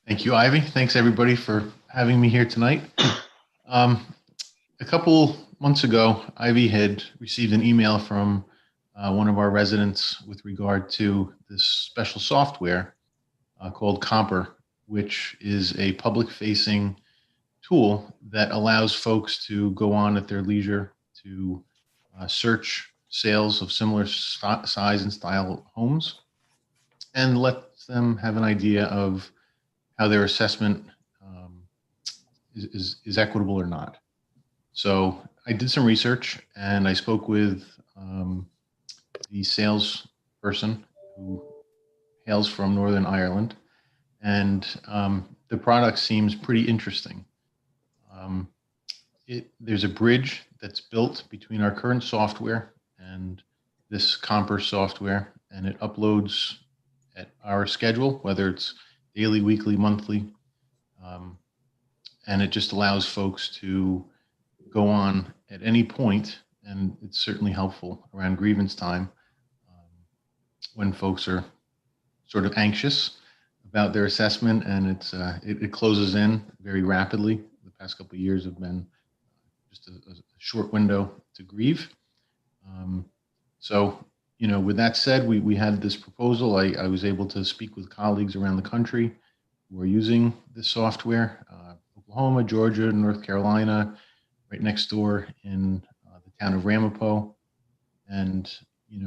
Thank you, Ivy. Thanks, everybody, for having me here tonight. Um, a couple months ago, Ivy had received an email from one of our residents with regard to this special software called Comper, which is a public-facing tool that allows folks to go on at their leisure to search sales of similar size and style homes and let them have an idea of how their assessment um, is equitable or not. So I did some research and I spoke with the salesperson who hails from Northern Ireland, and the product seems pretty interesting. Um, there's a bridge that's built between our current software and this Comper software, and it uploads at our schedule, whether it's daily, weekly, monthly. Um, and it just allows folks to go on at any point, and it's certainly helpful around grievance time um, when folks are sort of anxious about their assessment, and it closes in very rapidly. The past couple of years have been just a short window to grieve. Um, so, with that said, we had this proposal. I was able to speak with colleagues around the country who are using this software, Oklahoma, Georgia, North Carolina, right next door in the town of Ramapo. And,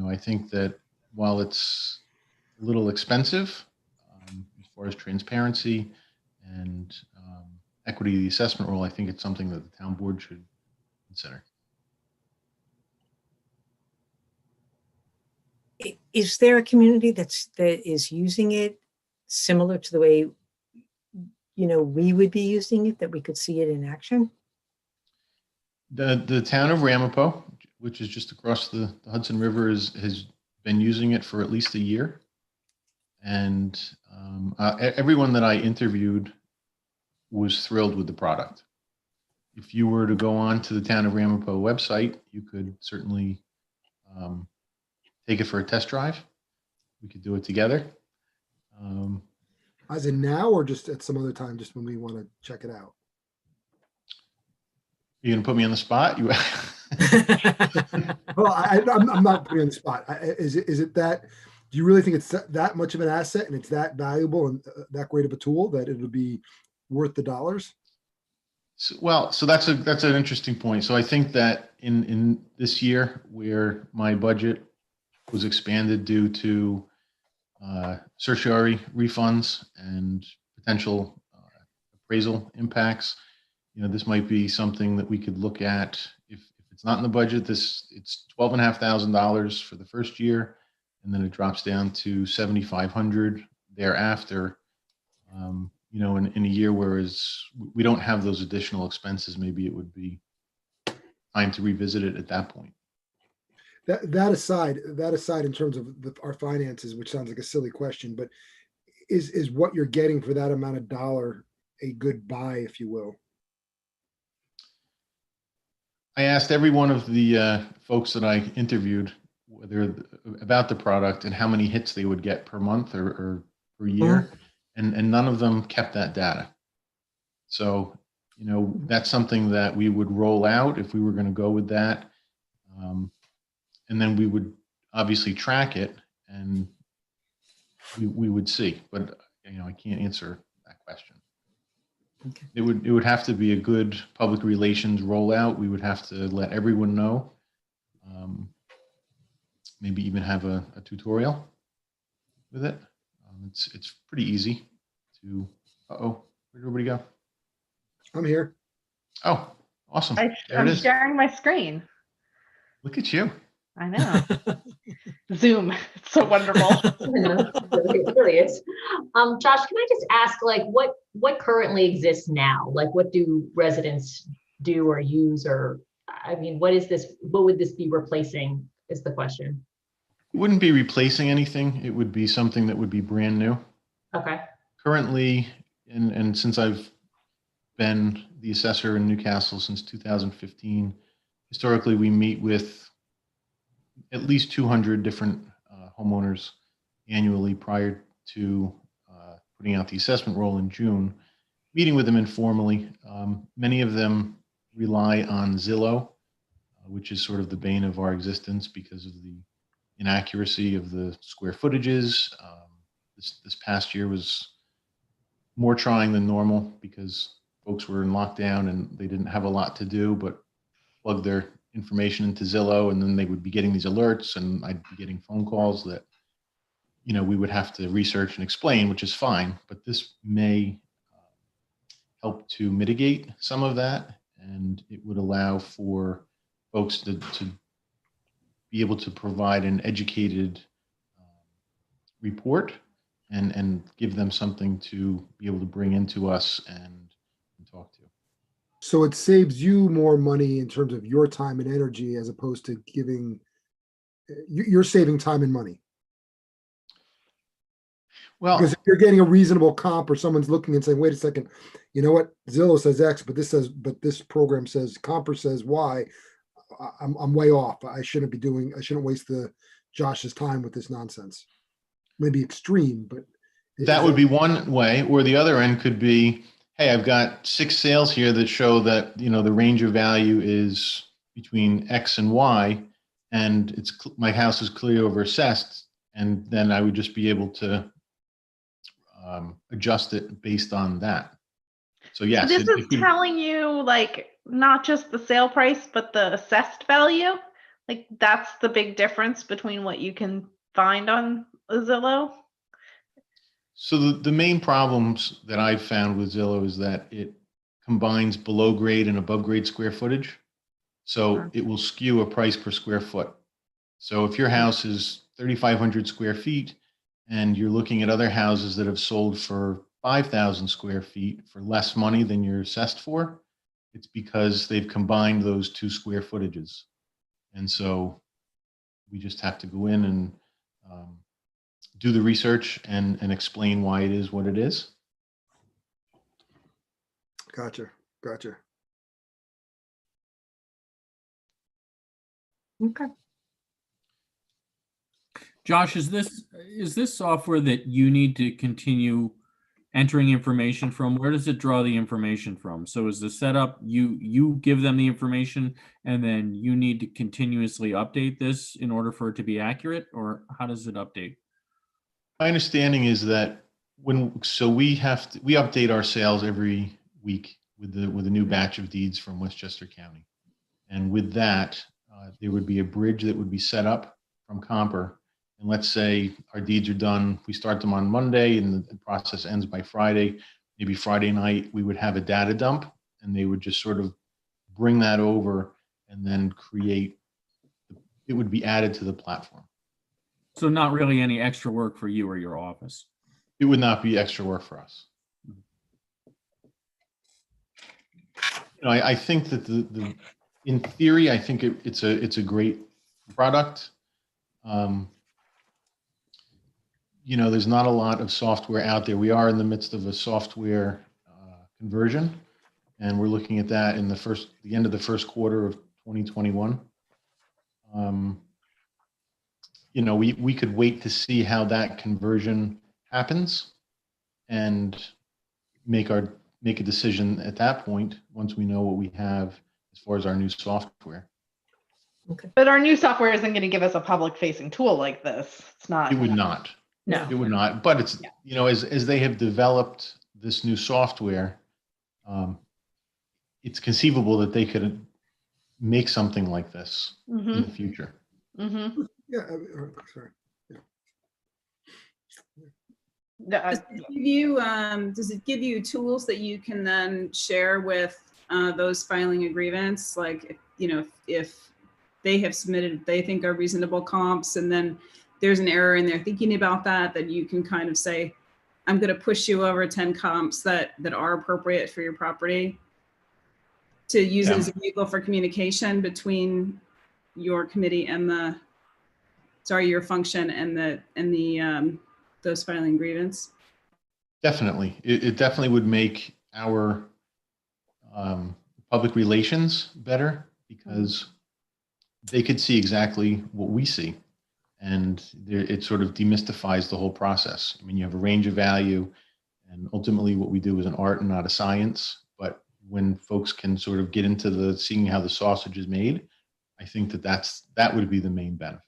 I think that while it's a little expensive as far as transparency and equity of the assessment role, I think it's something that the town board should consider. Is there a community that is using it similar to the way, we would be using it, that we could see it in action? The town of Ramapo, which is just across the Hudson River, has been using it for at least a year. And everyone that I interviewed was thrilled with the product. If you were to go on to the town of Ramapo website, you could certainly take it for a test drive. We could do it together. As in now, or just at some other time, just when we want to check it out? You're going to put me on the spot? Well, I'm not putting you on the spot. Is it that, do you really think it's that much of an asset and it's that valuable and that great of a tool that it would be worth the dollars? So that's an interesting point. So I think that in this year, where my budget was expanded due to certiorari refunds and potential appraisal impacts, this might be something that we could look at. If it's not in the budget, it's $12,500 for the first year, and then it drops down to $7,500 thereafter. In a year, whereas we don't have those additional expenses, maybe it would be time to revisit it at that point. That aside, in terms of our finances, which sounds like a silly question, but is what you're getting for that amount of dollar a good buy, if you will? I asked every one of the folks that I interviewed about the product and how many hits they would get per month or per year, and none of them kept that data. So, that's something that we would roll out if we were going to go with that. And then we would obviously track it, and we would see. But I can't answer that question. Okay. It would have to be a good public relations rollout. We would have to let everyone know. Maybe even have a tutorial with it. It's pretty easy to. Where'd everybody go? I'm here. Oh, awesome! I'm sharing my screen. Look at you. I know. Zoom. It's so wonderful. It really is. Josh, can I just ask, what currently exists now? Like, what do residents do or use, or, what would this be replacing is the question. It wouldn't be replacing anything. It would be something that would be brand new. Okay. Currently, and since I've been the assessor in Newcastle since 2015, historically we meet with at least 200 different homeowners annually prior to putting out the assessment roll in June, meeting with them informally. Many of them rely on Zillow, which is sort of the bane of our existence because of the inaccuracy of the square footages. This past year was more trying than normal because folks were in lockdown and they didn't have a lot to do but plug their information into Zillow, and then they would be getting these alerts, and I'd be getting phone calls that, you know, we would have to research and explain, which is fine, but this may help to mitigate some of that, and it would allow for folks to be able to provide an educated report and give them something to be able to bring into us and talk to. So it saves you more money in terms of your time and energy as opposed to giving, you're saving time and money. Well, Because if you're getting a reasonable comp or someone's looking and saying, wait a second, you know what, Zillow says X, but this program says, Comper says Y, I'm way off. I shouldn't waste Josh's time with this nonsense. Maybe extreme, but. that would be one way, or the other end could be, hey, I've got 6 sales here that show that, you know, the range of value is between X and Y, and my house is clearly over assessed, and then I would just be able to adjust it based on that. So yes, This is telling you like not just the sale price, but the assessed value. Like that's the big difference between what you can find on Zillow. So the main problems that I've found with Zillow is that it combines below grade and above grade square footage. So it will skew a price per square foot. So if your house is 3,500 square feet and you're looking at other houses that have sold for 5,000 square feet for less money than you're assessed for, it's because they've combined those 2 square footages. And so we just have to go in and do the research and explain why it is what it is. Gotcha. Okay. Josh, is this software that you need to continue entering information from? Where does it draw the information from? So is the setup you give them the information and then you need to continuously update this in order for it to be accurate, or how does it update? My understanding is that we update our sales every week with a new batch of deeds from Westchester County, and with that, there would be a bridge that would be set up from Comper. And let's say our deeds are done, we start them on Monday and the process ends by Friday. Maybe Friday night, we would have a data dump and they would just sort of bring that over and then it would be added to the platform. So not really any extra work for you or your office. It would not be extra work for us. You know, I think that in theory, I think it's a great product. You know, there's not a lot of software out there. We are in the midst of a software conversion, and we're looking at that in the end of the first quarter of 2021. You know, we could wait to see how that conversion happens and make a decision at that point once we know what we have as far as our new software. Okay. But our new software isn't going to give us a public-facing tool like this. It's not. It would not. No. It would not. But it's, you know, as they have developed this new software, it's conceivable that they could make something like this in the future. Mm-hmm. Yeah. Sorry. Does it give you tools that you can then share with those filing agreements? Like, you know, if they have submitted, they think are reasonable comps, and then there's an error in there thinking about that you can kind of say, I'm going to push you over 10 comps that are appropriate for your property, to use it as a vehicle for communication between your committee and your function and those filing grievance? Definitely. It definitely would make our public relations better because they could see exactly what we see. And it sort of demystifies the whole process. I mean, you have a range of value. And ultimately what we do is an art and not a science. But when folks can sort of get into the seeing how the sausage is made, I think that would be the main benefit.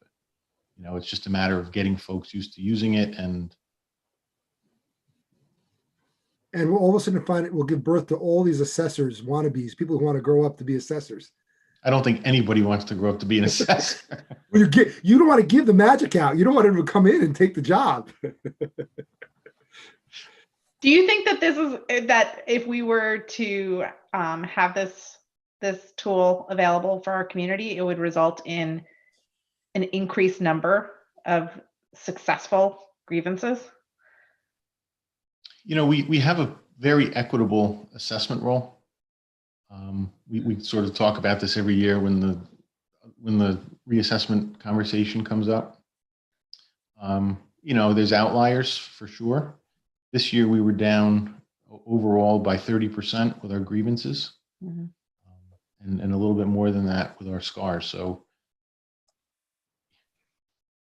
You know, it's just a matter of getting folks used to using it, and we'll all of a sudden find it will give birth to all these assessors wannabes, people who want to grow up to be assessors. I don't think anybody wants to grow up to be an assessor. When you don't want to give the magic out. You don't want them to come in and take the job. Do you think that that if we were to have this tool available for our community, it would result in an increased number of successful grievances? You know, we have a very equitable assessment role. We sort of talk about this every year when the reassessment conversation comes up. You know, there's outliers for sure. This year we were down overall by 30% with our grievances, and a little bit more than that with our scars. So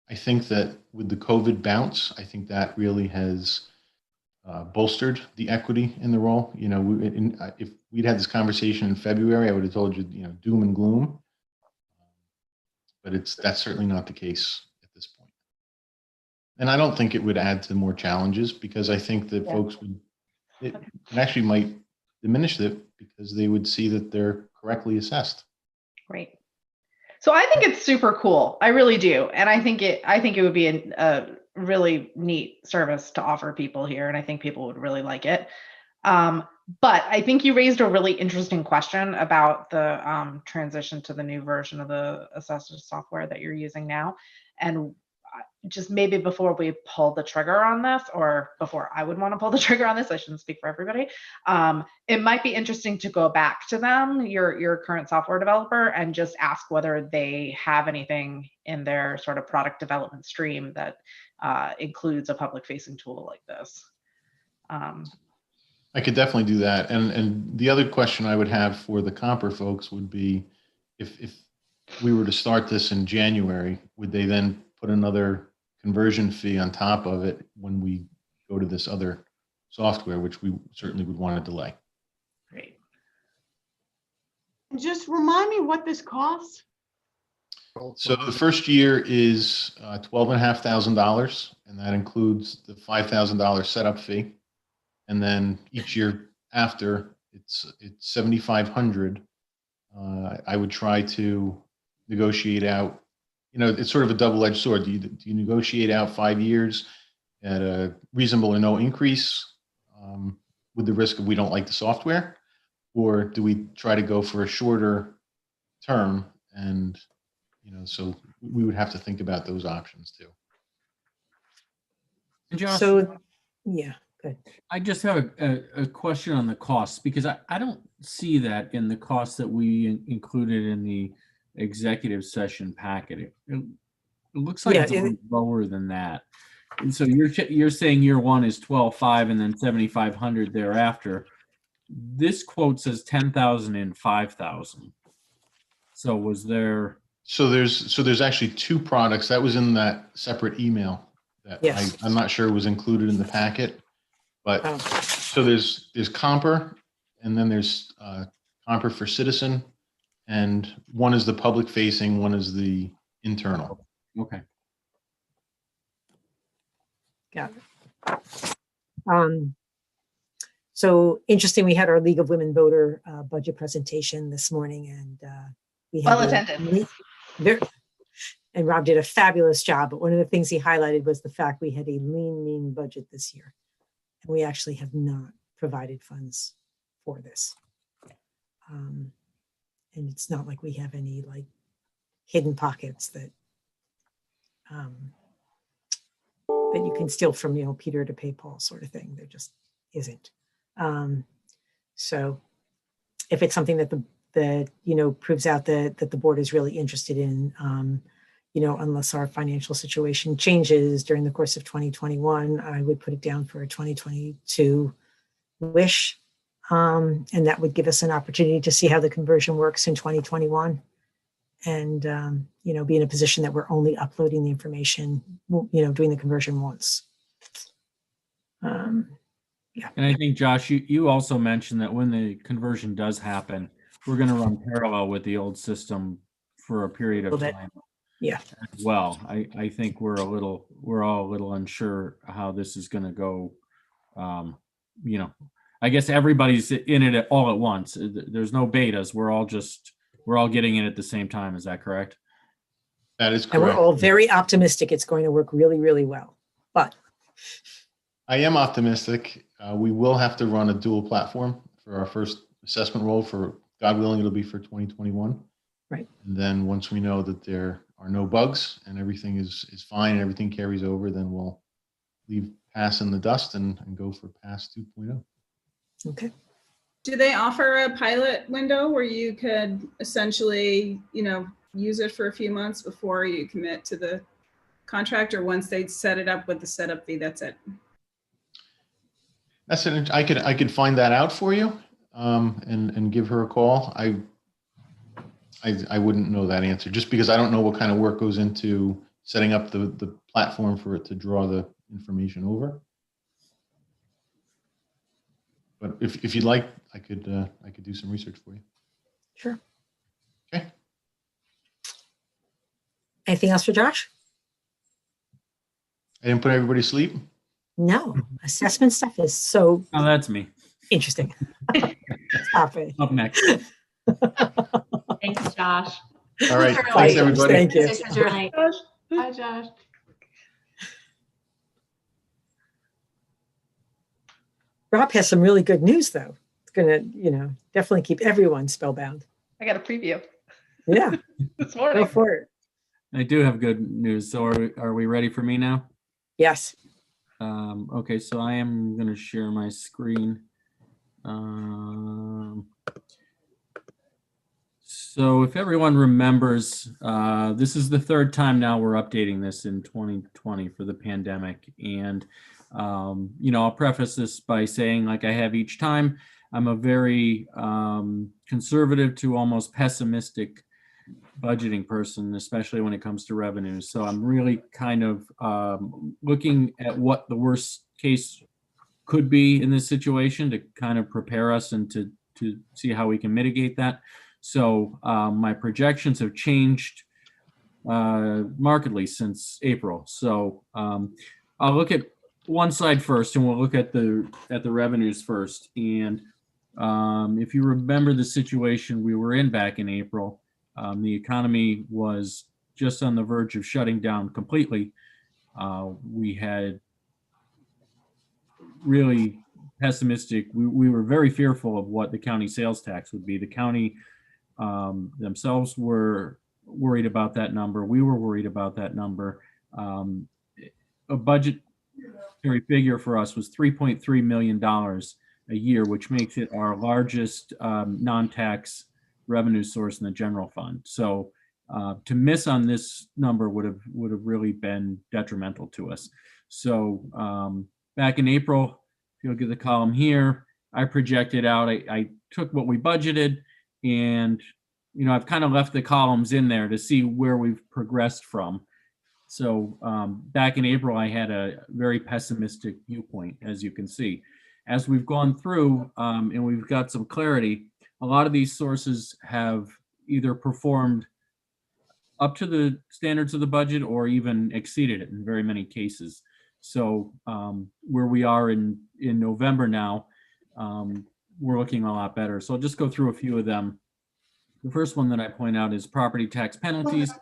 I think that with the COVID bounce, I think that really has bolstered the equity in the role. You know, if we'd had this conversation in February, I would have told you, you know, doom and gloom. But that's certainly not the case at this point. And I don't think it would add to more challenges, because I think that folks it actually might diminish it, because they would see that they're correctly assessed. Right. So I think it's super cool. I really do. And I think it would be a really neat service to offer people here. And I think people would really like it. But I think you raised a really interesting question about the transition to the new version of the assessor software that you're using now. And just maybe before we pull the trigger on this, or before I would want to pull the trigger on this, I shouldn't speak for everybody. It might be interesting to go back to them, your current software developer, and just ask whether they have anything in their sort of product development stream that includes a public facing tool like this. I could definitely do that. And the other question I would have for the Comper folks would be, if we were to start this in January, would they then put another conversion fee on top of it when we go to this other software, which we certainly would want to delay? Great. Just remind me what this costs. So the first year is $12,500, and that includes the $5,000 setup fee. And then each year after, it's $7,500. I would try to negotiate out. You know, it's sort of a double-edged sword. Do you negotiate out 5 years at a reasonable or no increase, with the risk of we don't like the software, or do we try to go for a shorter term? And you know, so we would have to think about those options too. And Josh, So, yeah, good. I just have a question on the costs, because I don't see that in the costs that we included in the executive session packet. It looks like Yeah, it's a little lower than that. And so you're saying year one is 12,500 and then 7,500 thereafter. This quote says 10,000 and 5,000. So was there? So there's actually two products that was in that separate email that Yes. I'm not sure was included in the packet, but Oh. so there's Comper, and then there's Comper for Citizen, and one is the public facing, one is the internal. Okay. Got it. So interesting, we had our League of Women Voter budget presentation this morning, and we had Well attended. And Rob did a fabulous job. But one of the things he highlighted was the fact we had a lean, mean budget this year, and we actually have not provided funds for this. And it's not like we have any like hidden pockets that that you can steal from, you know, Peter to pay Paul sort of thing. There just isn't. So if it's something that you know, proves out that the board is really interested in, you know, unless our financial situation changes during the course of 2021, I would put it down for a 2022 wish. And that would give us an opportunity to see how the conversion works in 2021. And, you know, be in a position that we're only uploading the information, you know, doing the conversion once. And I think, Josh, you also mentioned that when the conversion does happen, we're going to run parallel with the old system for a period of Little bit. time. Yeah. As well, I think we're all a little unsure how this is going to go. I guess everybody's in it all at once. There's no betas. We're all getting in at the same time. Is that correct? That is And we're correct. all very optimistic it's going to work really, really well. But I am optimistic. We will have to run a dual platform for our first assessment roll for, God willing, it'll be for 2021. Right. And then once we know that there are no bugs and everything is fine and everything carries over, then we'll leave PASS in the dust and go for PASS 2.0. okay. Do they offer a pilot window where you could essentially, use it for a few months before you commit to the contract, or once they set it up with the setup fee, that's it? That's it. I could find that out for you, and give her a call. I wouldn't know that answer just because I don't know what kind of work goes into setting up the platform for it to draw the information over. But if you'd like, I could do some research for you. Sure. Okay. Anything else for Josh? I didn't put everybody to sleep. No. Assessment stuff is so Oh, that's me. interesting. Stop it. Up next. Thanks, Josh. All right. Bye, Thanks, Josh. everybody. Thank you. Good night. Hi, Josh. Rob has some really good news, though. It's going to, definitely keep everyone spellbound. I got a preview Yeah, this go morning. for it. I do have good news. So are we ready for me now? Yes. Okay, so I am going to share my screen. So if everyone remembers, this is the third time now we're updating this in 2020 for the pandemic. And, I'll preface this by saying, like I have each time, I'm a very conservative to almost pessimistic budgeting person, especially when it comes to revenues. So I'm really kind of looking at what the worst case could be in this situation to kind of prepare us and to see how we can mitigate that. So my projections have changed markedly since April. So I'll look at one side first, and we'll look at the revenues first. And if you remember the situation we were in back in April, the economy was just on the verge of shutting down completely. We had really pessimistic. We were very fearful of what the county sales tax would be. The county themselves were worried about that number. We were worried about that number. A budgetary figure for us was $3.3 million a year, which makes it our largest non-tax revenue source in the general fund. So to miss on this number would have really been detrimental to us. So back in April, if you'll get the column here, I projected out, I took what we budgeted, and I've kind of left the columns in there to see where we've progressed from. So back in April, I had a very pessimistic viewpoint, as you can see. As we've gone through and we've got some clarity, a lot of these sources have either performed up to the standards of the budget or even exceeded it in very many cases. So where we are in November now, we're looking a lot better. So I'll just go through a few of them. The first one that I point out is property tax penalties.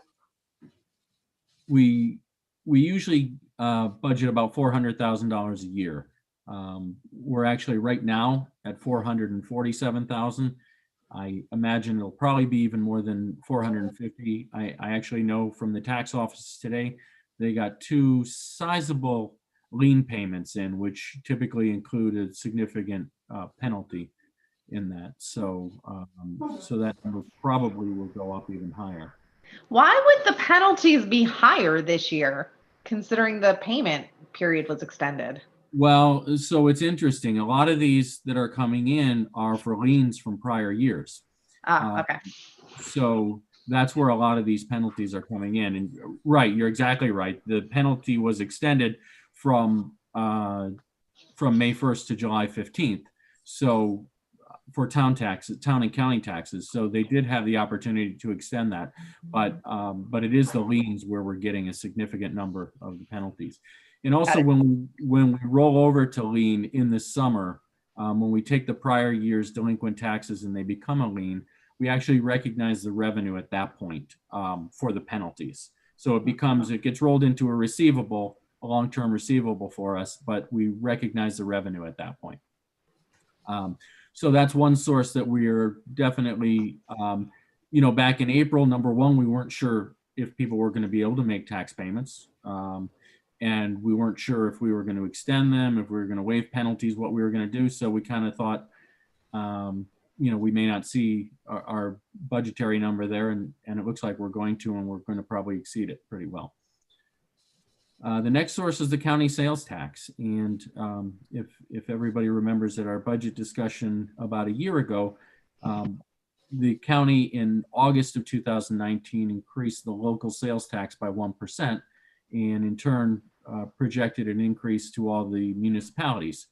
We usually budget about $400,000 a year. We're actually right now at $447,000. I imagine it'll probably be even more than 450. I actually know from the tax office today, they got two sizable lien payments in, which typically include a significant penalty in that. So, so that number probably will go up even higher. Why would the penalties be higher this year, considering the payment period was extended? Well, so it's interesting. A lot of these that are coming in are for liens from prior years. Okay. So that's where a lot of these penalties are coming in. And right, you're exactly right. The penalty was extended from from May 1st to July 15th. So for town taxes, town and county taxes. So they did have the opportunity to extend that, but it is the liens where we're getting a significant number of the penalties. And also when we roll over to lien in the summer, when we take the prior year's delinquent taxes and they become a lien, we actually recognize the revenue at that point for the penalties. So it gets rolled into a receivable, a long-term receivable for us, but we recognize the revenue at that point. So that's one source that we are definitely, back in April, number one, we weren't sure if people were going to be able to make tax payments. And we weren't sure if we were going to extend them, if we were going to waive penalties, what we were going to do. So we kind of thought, we may not see our budgetary number there, and it looks like we're going to, and we're going to probably exceed it pretty well. The next source is the county sales tax. And if everybody remembers at our budget discussion about a year ago, the county in August of 2019 increased the local sales tax by 1%, and in turn projected an increase to all the municipalities.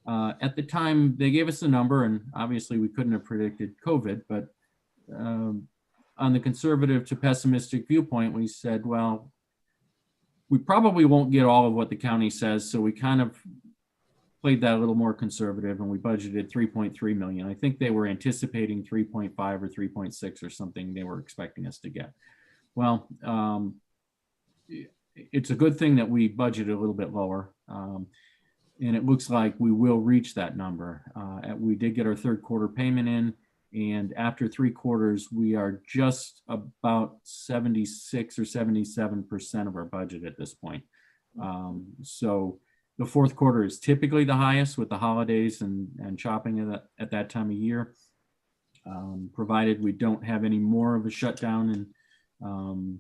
At the time, they gave us a number, and obviously we couldn't have predicted COVID, but on the conservative to pessimistic viewpoint, we said, well, we probably won't get all of what the county says, so we kind of played that a little more conservative, and we budgeted 3.3 million. I think they were anticipating 3.5 or 3.6 or something they were expecting us to get. Well, it's a good thing that we budgeted a little bit lower, and it looks like we will reach that number. We did get our third quarter payment in, and after 3 quarters, we are just about 76 or 77% of our budget at this point. So the fourth quarter is typically the highest with the holidays and shopping at that time of year, provided we don't have any more of a shutdown. And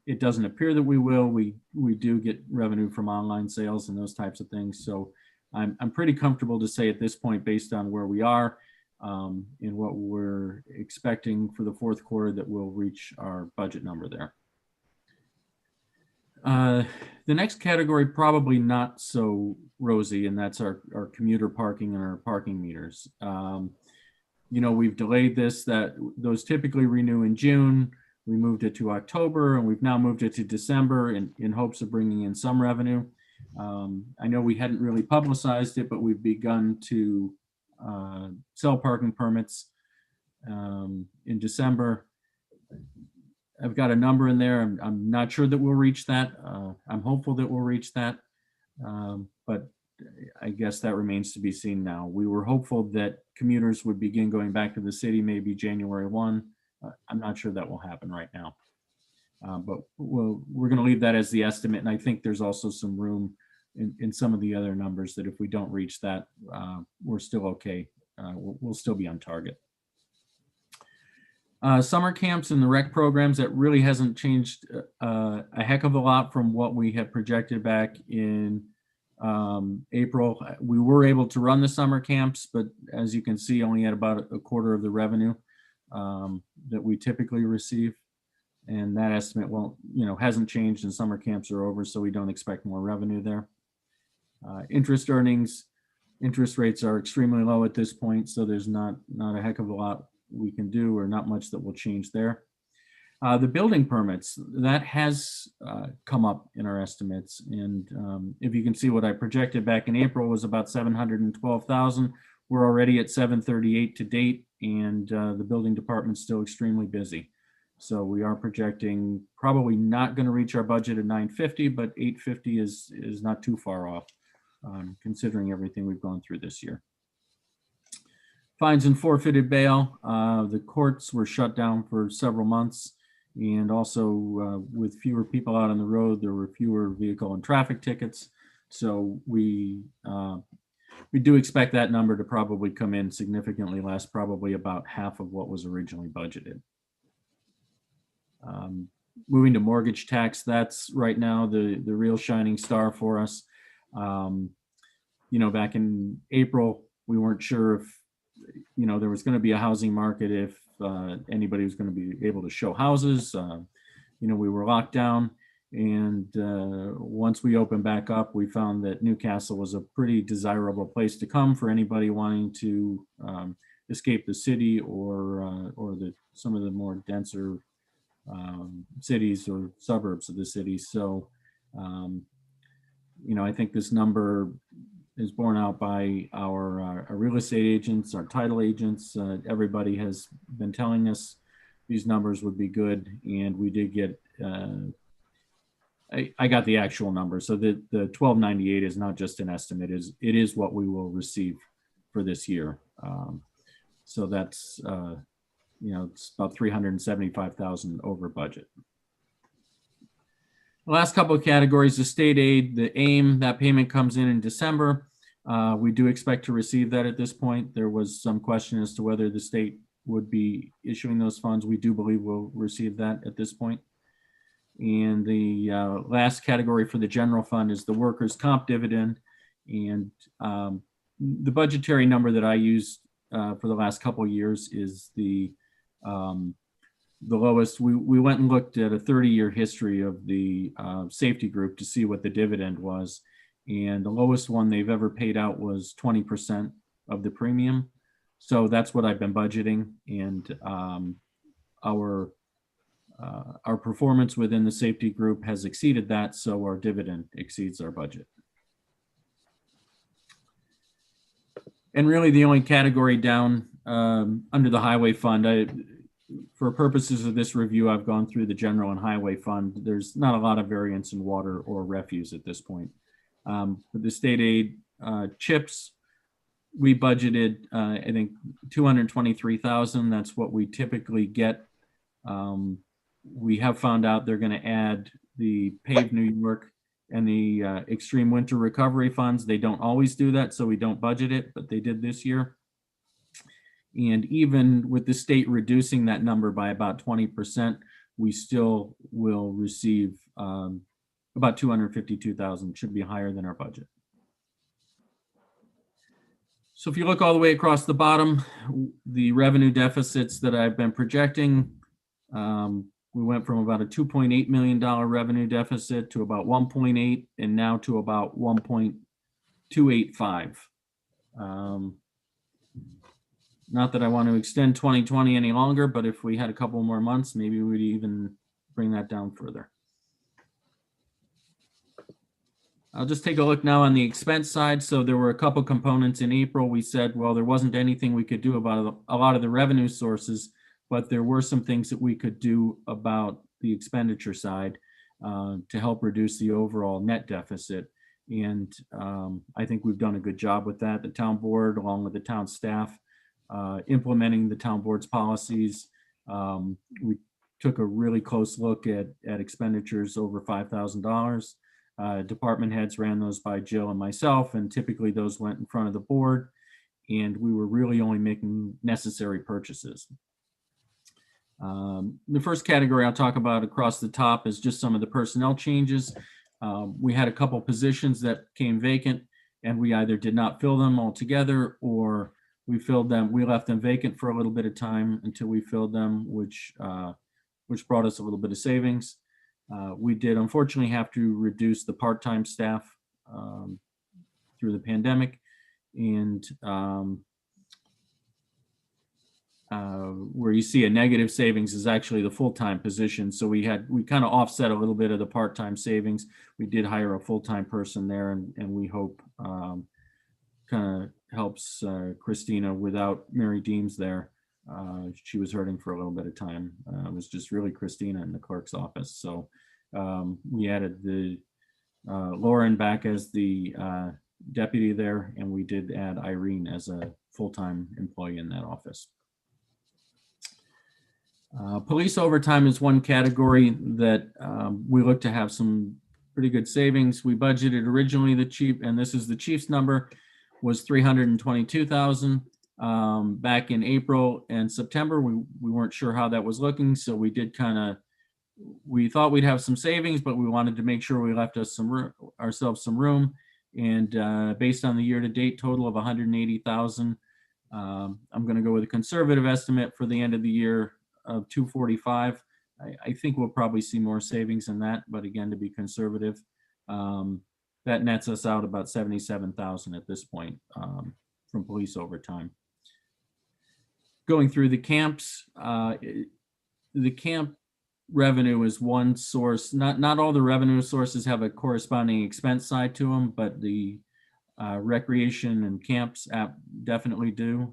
it doesn't appear that we will. We do get revenue from online sales and those types of things. So I'm pretty comfortable to say at this point, based on where we are, in what we're expecting for the fourth quarter, that we'll reach our budget number there. The next category, probably not so rosy, and that's our commuter parking and our parking meters. We've delayed this, those typically renew in June. We moved it to October, and we've now moved it to December in hopes of bringing in some revenue. I know we hadn't really publicized it, but we've begun to sell parking permits in December. I've got a number in there. I'm not sure that we'll reach that. I'm hopeful that we'll reach that, but I guess that remains to be seen now. We were hopeful that commuters would begin going back to the city maybe January 1. I'm not sure that will happen right now, but we're going to leave that as the estimate. And I think there's also some room in some of the other numbers that if we don't reach that, we're still okay. We'll still be on target. Summer camps and the rec programs, that really hasn't changed a heck of a lot from what we had projected back in April. We were able to run the summer camps, but as you can see, only at about a quarter of the revenue that we typically receive. And that estimate hasn't changed, and summer camps are over, so we don't expect more revenue there. Interest earnings, interest rates are extremely low at this point, so there's not a heck of a lot we can do, or not much that will change there. The building permits, that has come up in our estimates, and if you can see what I projected back in April was about 712,000. We're already at 738 to date, and the building department's still extremely busy. So we are projecting probably not going to reach our budget at 950, but 850 is not too far off, considering everything we've gone through this year. Fines and forfeited bail. The courts were shut down for several months, and also with fewer people out on the road, there were fewer vehicle and traffic tickets. So we do expect that number to probably come in significantly less, probably about half of what was originally budgeted. Moving to mortgage tax, that's right now the real shining star for us. Back in April, we weren't sure if there was going to be a housing market, if anybody was going to be able to show houses. We were locked down, And once we opened back up, we found that Newcastle was a pretty desirable place to come for anybody wanting to escape the city or some of the more denser cities or suburbs of the city. So, I think this number is borne out by our real estate agents, our title agents. Everybody has been telling us these numbers would be good, and we did get. I got the actual number, so the 1298 is not just an estimate; it is what we will receive for this year. So that's it's about 375,000 over budget. The last couple of categories, the state aid, the AIM, that payment comes in December. We do expect to receive that at this point. There was some question as to whether the state would be issuing those funds. We do believe we'll receive that at this point. And the last category for the general fund is the workers' comp dividend. And the budgetary number that I used for the last couple of years is the lowest. We went and looked at a 30-year history of the safety group to see what the dividend was. And the lowest one they've ever paid out was 20% of the premium. So that's what I've been budgeting. And our performance within the safety group has exceeded that. So our dividend exceeds our budget. And really the only category down under the highway fund, for purposes of this review, I've gone through the general and highway fund. There's not a lot of variance in water or refuse at this point. For the state aid CHIPS, we budgeted, I think, 223,000. That's what we typically get. We have found out they're going to add the Pave New York and the Extreme Winter Recovery Funds. They don't always do that, so we don't budget it, but they did this year. And even with the state reducing that number by about 20%, we still will receive about 252,000, should be higher than our budget. So if you look all the way across the bottom, the revenue deficits that I've been projecting, we went from about a $2.8 million revenue deficit to about 1.8 and now to about 1.285. Not that I want to extend 2020 any longer, but if we had a couple more months, maybe we'd even bring that down further. I'll just take a look now on the expense side. So there were a couple components in April. We said, well, there wasn't anything we could do about a lot of the revenue sources, but there were some things that we could do about the expenditure side to help reduce the overall net deficit. And I think we've done a good job with that. The town board, along with the town staff, implementing the town board's policies. We took a really close look at expenditures over $5,000. Department heads ran those by Jill and myself, and typically those went in front of the board, and we were really only making necessary purchases. The first category I'll talk about across the top is just some of the personnel changes. We had a couple positions that came vacant, and we either did not fill them altogether, or we filled them. We left them vacant for a little bit of time until we filled them, which brought us a little bit of savings. We did unfortunately have to reduce the part-time staff through the pandemic, and where you see a negative savings is actually the full-time position. So we kind of offset a little bit of the part-time savings. We did hire a full-time person there, and we hope kind of helps Christina without Mary Deems there. She was hurting for a little bit of time. It was just really Christina in the clerk's office. So we added the Lauren back as the deputy there, and we did add Irene as a full-time employee in that office. Police overtime is one category that we look to have some pretty good savings. We budgeted originally the chief, and this is the chief's number, was 322,000. Back in April and September, we weren't sure how that was looking, so we did we thought we'd have some savings, but we wanted to make sure we left ourselves some room. And based on the year-to-date total of 180,000, I'm going to go with a conservative estimate for the end of the year of 245. I think we'll probably see more savings than that, but again, to be conservative, that nets us out about 77,000 at this point from police overtime. Going through the camps, the camp revenue is one source. Not all the revenue sources have a corresponding expense side to them, but the recreation and camps app definitely do,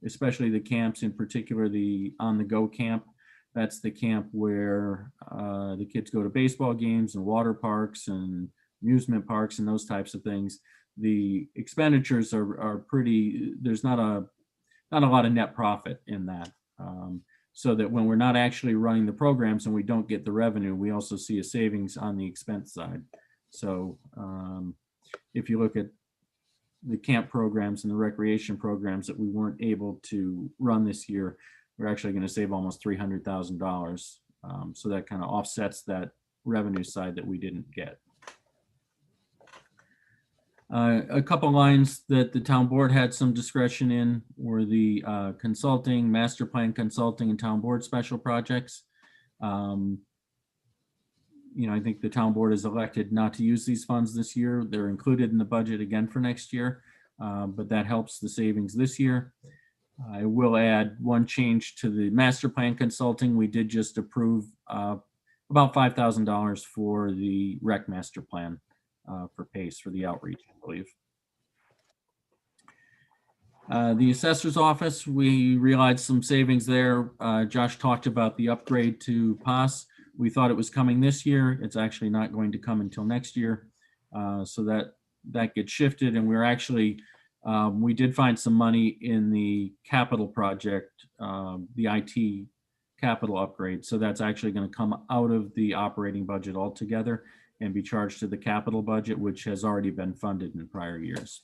especially the camps, in particular the on-the-go camp. That's the camp where the kids go to baseball games and water parks and amusement parks and those types of things. The expenditures are pretty, there's not a lot of net profit in that. So that when we're not actually running the programs and we don't get the revenue, we also see a savings on the expense side. So if you look at the camp programs and the recreation programs that we weren't able to run this year, we're actually going to save almost $300,000. So that kind of offsets that revenue side that we didn't get. A couple lines that the town board had some discretion in were the consulting, master plan consulting, and town board special projects. I think the town board has elected not to use these funds this year. They're included in the budget again for next year, but that helps the savings this year. I will add one change to the master plan consulting. We did just approve about $5,000 for the rec master plan. For PACE for the outreach, I believe. The assessor's office, we realized some savings there. Josh talked about the upgrade to PAS. We thought it was coming this year. It's actually not going to come until next year. So that gets shifted, and we're actually, we did find some money in the capital project, the IT capital upgrade. So that's actually going to come out of the operating budget altogether and be charged to the capital budget, which has already been funded in prior years.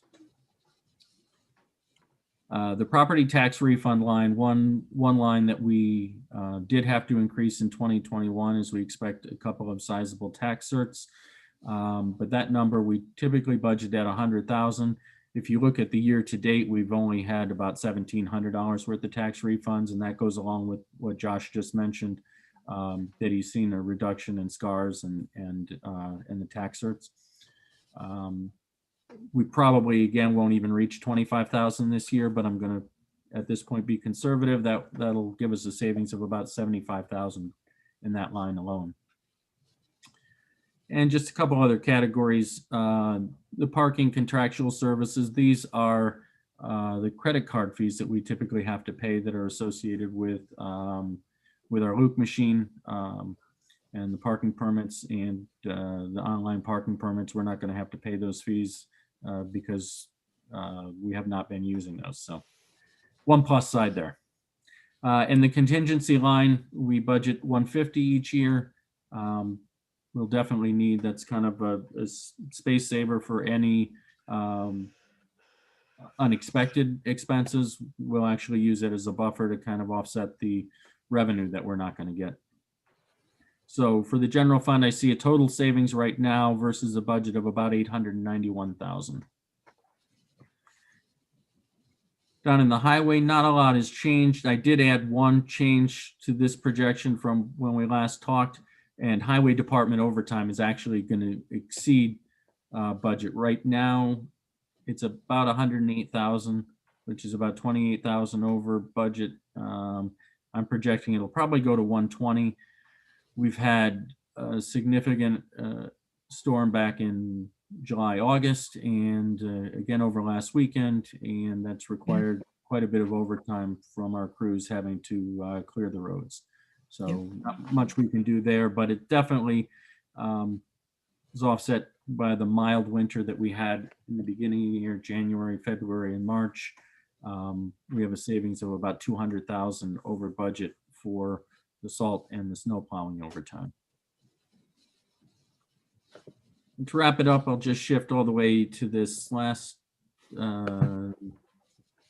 The property tax refund line, one line that we did have to increase in 2021 is we expect a couple of sizable tax certs. But that number, we typically budget at 100,000. If you look at the year to date, we've only had about $1,700 worth of tax refunds, and that goes along with what Josh just mentioned. That he's seen a reduction in SCARs and the tax certs. We probably again won't even reach 25,000 this year, but I'm going to at this point be conservative. That'll give us a savings of about 75,000 in that line alone. And just a couple other categories. The parking contractual services. These are the credit card fees that we typically have to pay that are associated with our Luke machine and the parking permits and the online parking permits. We're not going to have to pay those fees because we have not been using those. So one plus side there. In the contingency line, we budget 150 each year. We'll definitely need, that's kind of a space saver for any unexpected expenses. We'll actually use it as a buffer to kind of offset the revenue that we're not going to get. So for the general fund, I see a total savings right now versus a budget of about 891,000. Down in the highway, not a lot has changed. I did add one change to this projection from when we last talked, and highway department overtime is actually going to exceed budget. Right now, it's about 108,000, which is about 28,000 over budget. I'm projecting it'll probably go to 120. We've had a significant storm back in July, August, and again over last weekend, and that's required quite a bit of overtime from our crews having to clear the roads. So not much we can do there, but it definitely is offset by the mild winter that we had in the beginning of the year, January, February, and March. We have a savings of about 200,000 over budget for the salt and the snow plowing overtime. And to wrap it up, I'll just shift all the way to this last, to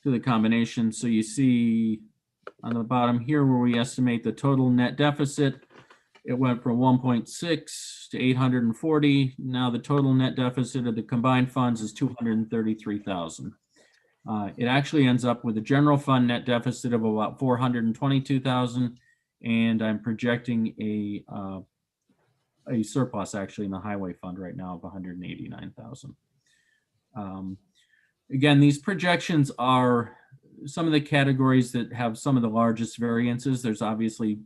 the combination. So you see on the bottom here where we estimate the total net deficit, it went from 1.6 to 840. Now the total net deficit of the combined funds is 233,000. It actually ends up with a general fund net deficit of about 422,000 and I'm projecting a surplus actually in the highway fund right now of 189,000. Again, these projections are some of the categories that have some of the largest variances. There's obviously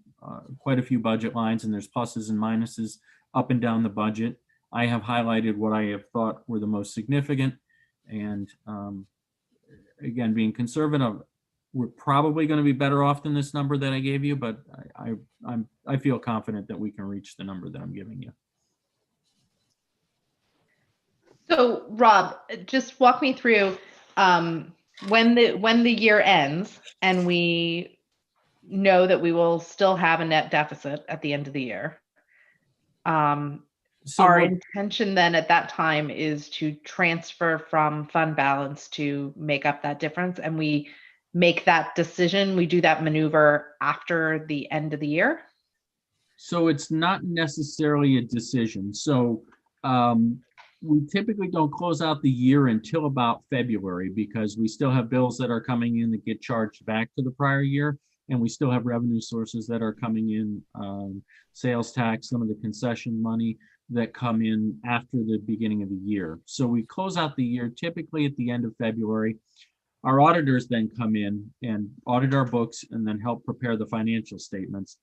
quite a few budget lines, and there's pluses and minuses up and down the budget. I have highlighted what I have thought were the most significant, and again, being conservative, we're probably going to be better off than this number that I gave you, but I feel confident that we can reach the number that I'm giving you. So Rob, just walk me through when the year ends and we know that we will still have a net deficit at the end of the year. So Our what- intention then at that time is to transfer from fund balance to make up that difference, and we make that decision. We do that maneuver after the end of the year. So it's not necessarily a decision. So we typically don't close out the year until about February because we still have bills that are coming in that get charged back to the prior year. And we still have revenue sources that are coming in, sales tax, some of the concession money that come in after the beginning of the year. So we close out the year typically at the end of February. Our auditors then come in and audit our books and then help prepare the financial statements.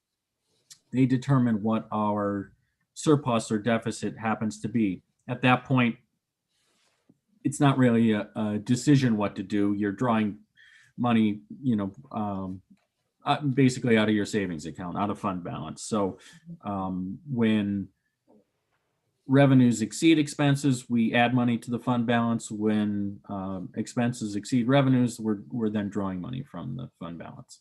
They determine what our surplus or deficit happens to be. At that point, it's not really a decision what to do. You're drawing money, basically out of your savings account, out of fund balance. So when revenues exceed expenses, we add money to the fund balance. When expenses exceed revenues, we're then drawing money from the fund balance.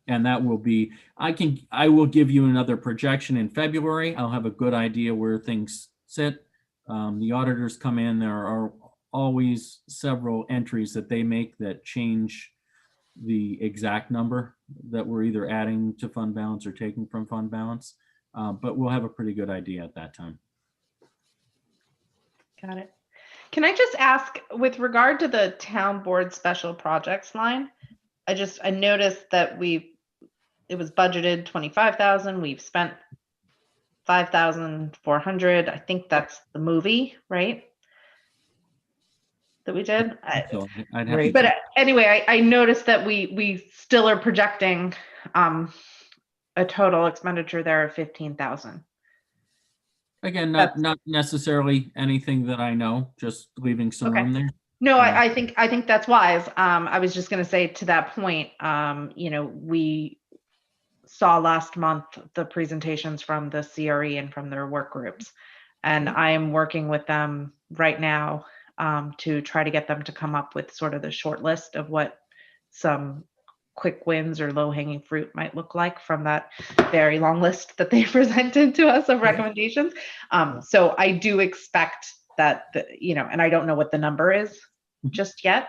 And that will be, I will give you another projection in February. I'll have a good idea where things sit. The auditors come in, there are always several entries that they make that change the exact number that we're either adding to fund balance or taking from fund balance. But we'll have a pretty good idea at that time. Got it. Can I just ask, with regard to the town board special projects line, I noticed that it was budgeted 25,000. We've spent 5,400. I think that's the movie, right? That we did. So I'd have Right. to But anyway, I noticed that we still are projecting a total expenditure there of 15,000. again, not necessarily anything that I know, just leaving some Okay. room there. No, Yeah. I think that's wise. I was just going to say to that point, we saw last month the presentations from the CRE and from their work groups, and I am working with them right now to try to get them to come up with sort of the short list of what some quick wins or low-hanging fruit might look like from that very long list that they presented to us of recommendations. So I do expect that, and I don't know what the number is just yet.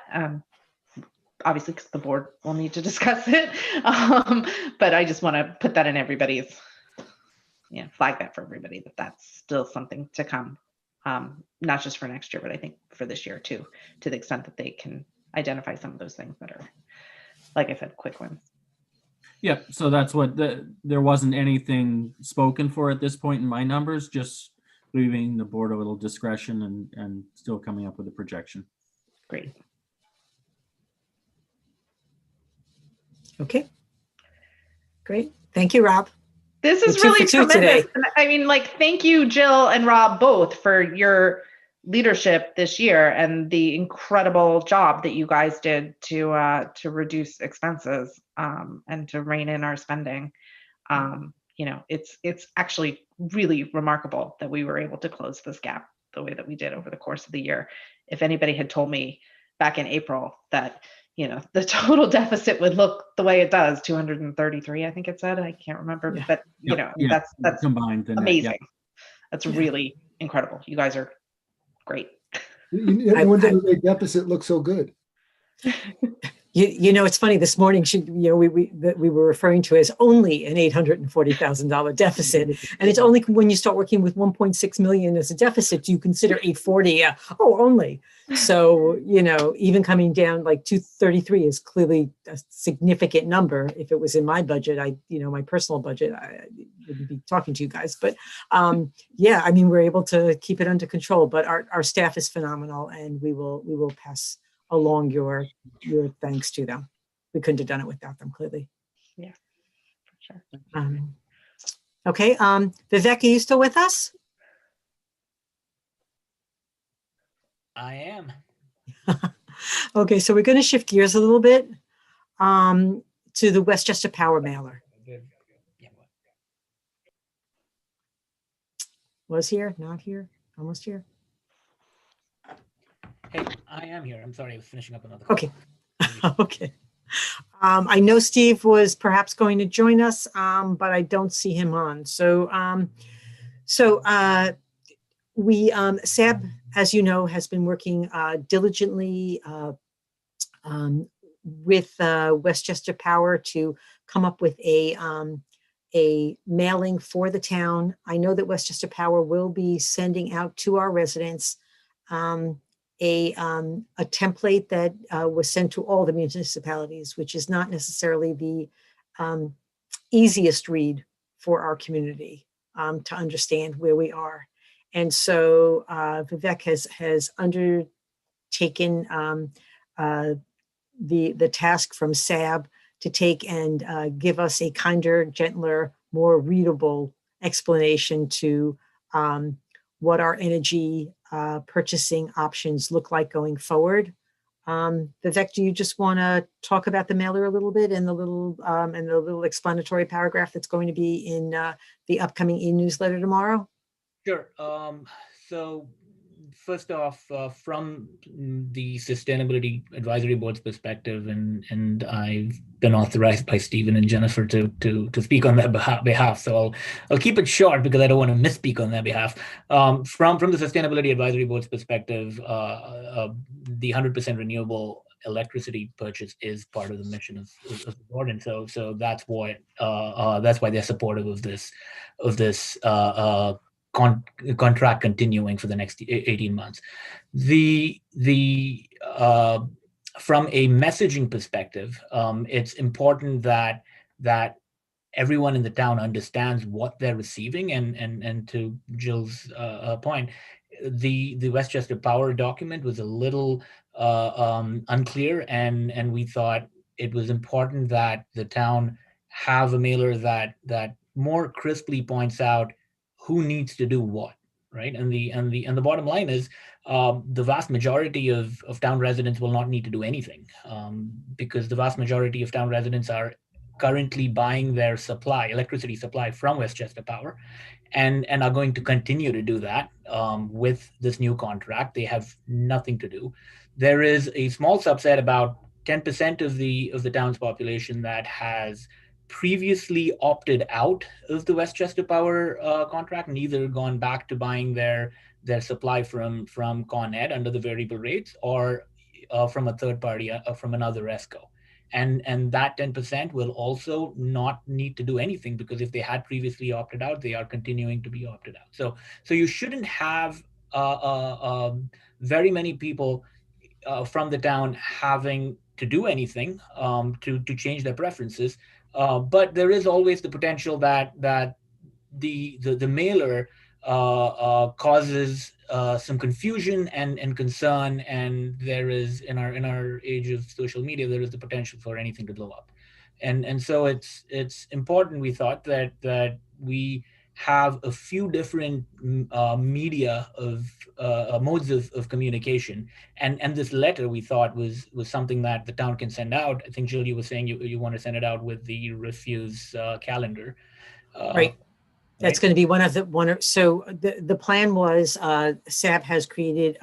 Obviously, because the board will need to discuss it. But I just want to put that in everybody's, flag that for everybody, that that's still something to come. Not just for next year, but I think for this year too, to the extent that they can identify some of those things that are, like I said, quick wins. Yeah, so that's what there wasn't anything spoken for at this point in my numbers, just leaving the board a little discretion and still coming up with a projection. Great. Okay. Great. Thank you, Rob. This is We're 2 really for 2 today. tremendous. And I mean, thank you, Jill and Rob, both for your leadership this year and the incredible job that you guys did to reduce expenses and to rein in our spending. It's actually really remarkable that we were able to close this gap the way that we did over the course of the year. If anybody had told me back in April that the total deficit would look the way it does, 233, I think it said, I can't remember, Yeah. but that's Combined. the net, amazing. yeah. That's really incredible. You guys are great. No wonder the deficit looks so good. You know, it's funny, this morning, we were referring to as only an $840,000 deficit. And it's only when you start working with 1.6 million as a deficit, do you consider 840, only. So, even coming down like 233 is clearly a significant number. If it was in my budget, my personal budget, I wouldn't be talking to you guys. But we're able to keep it under control, but our staff is phenomenal, and we will pass along your thanks to them. We couldn't have done it without them, clearly. Yeah, for sure. Okay, Vivek, are you still with us? I am. Okay, so we're going to shift gears a little bit to the Westchester Power mailer. Was here, not here, almost here. Hey, I am here. I'm sorry, I was finishing up another. Okay. Okay. I know Steve was perhaps going to join us, but I don't see him on. So SAB, as you know, has been working diligently with Westchester Power to come up with a mailing for the town. I know that Westchester Power will be sending out to our residents a template that was sent to all the municipalities, which is not necessarily the easiest read for our community to understand where we are. And so Vivek has undertaken the task from SAB to take and give us a kinder, gentler, more readable explanation to what our energy purchasing options look like going forward. Vivek, do you just want to talk about the mailer a little bit and the little explanatory paragraph that's going to be in the upcoming e-newsletter tomorrow? Sure. So first off, from the Sustainability Advisory Board's perspective, and I've been authorized by Stephen and Jennifer to speak on their behalf. So I'll keep it short because I don't want to misspeak on their behalf. From the Sustainability Advisory Board's perspective, the 100% renewable electricity purchase is part of the mission of the board, and so that's why they're supportive of this contract continuing for the next 18 months. From a messaging perspective, it's important that everyone in the town understands what they're receiving, and to Jill's point, the Westchester Power document was a little unclear, and we thought it was important that the town have a mailer that more crisply points out who needs to do what, right? And the bottom line is the vast majority of town residents will not need to do anything because the vast majority of town residents are currently buying their electricity supply from Westchester Power, and are going to continue to do that with this new contract. They have nothing to do. There is a small subset, about 10% of the town's population, that has previously opted out of the Westchester Power contract and either gone back to buying their supply from Con Ed under the variable rates, or from a third party, from another ESCO. And that 10% will also not need to do anything, because if they had previously opted out, they are continuing to be opted out. So you shouldn't have very many people from the town having to do anything to change their preferences. But there is always the potential that the mailer causes some confusion and concern, and there is, in our age of social media, there is the potential for anything to blow up, and so it's important, we thought, that we have a few different media of modes of communication, and this letter, we thought, was something that the town can send out. I think, Jill, you were saying you want to send it out with the refuse calendar, right? That's going to be so the plan was SAB has created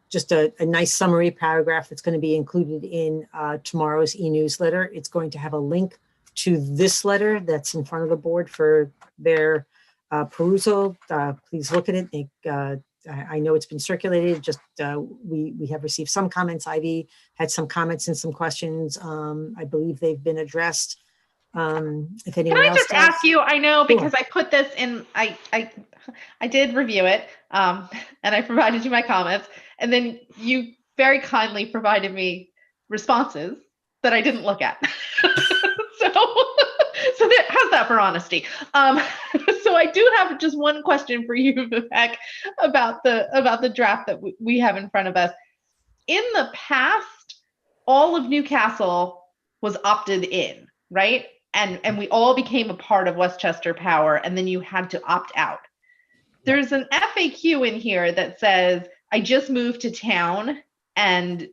just a nice summary paragraph that's going to be included in tomorrow's e-newsletter. It's going to have a link to this letter that's in front of the board for their perusal. Please look at it, make I know it's been circulated, just we have received some comments. Ivy had some comments and some questions. I believe they've been addressed. If Can anyone I else just does. ask you, I know Sure. because I put this in, I did review it, and I provided you my comments, and then you very kindly provided me responses that I didn't look at. So how's that for honesty? So I do have just one question for you, Vivek, about the draft that we have in front of us. In the past, all of Newcastle was opted in, right? And we all became a part of Westchester Power, and then you had to opt out. There's an FAQ in here that says, I just moved to town, and